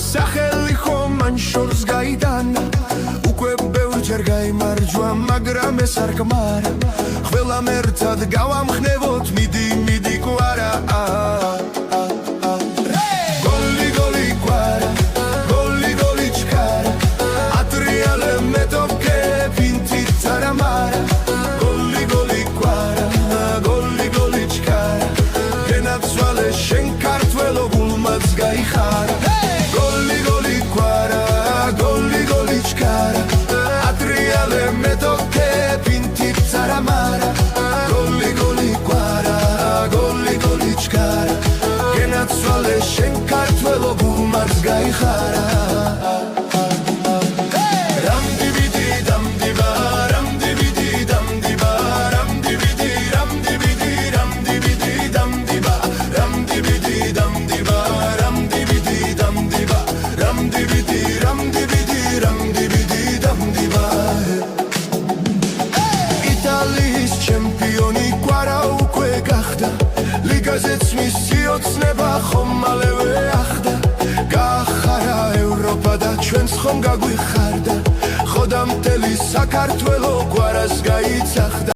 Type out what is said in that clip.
სახელი ხომ მან შორს გაიტანა უკვე ბევრჯერ გაიმარჯვა მაგრამ ეს არ გმარა ყველამ ერთად გავამხნევოთ მიდი მიდი კვარა გოლი გოლი კვარა გოლი გოლი ჩქარა ატრიალე მეტოქე პინტი წარამარა გოლი გოლი კვარა გოლი გოლი ჩქარა გენაცვალე შენ ქართველო გულმაც გაიხარა გოლი გოლი კვარა გოლი გოლი ჩქარა ატრიალე მეტოქე პინტი წარამარა გოლი გოლი კვარა გოლი გოლი ჩქარა გენაცვალე შენ ქართველო გულმაც გაიხარა ლიგაზეც მისი ოცნება ხომ მალევე ახდა გაახარა ევროპა და ჩვენს ხომ გაგვიხარდა ხოდა მთელი საქართველო კვარას გაიცახდა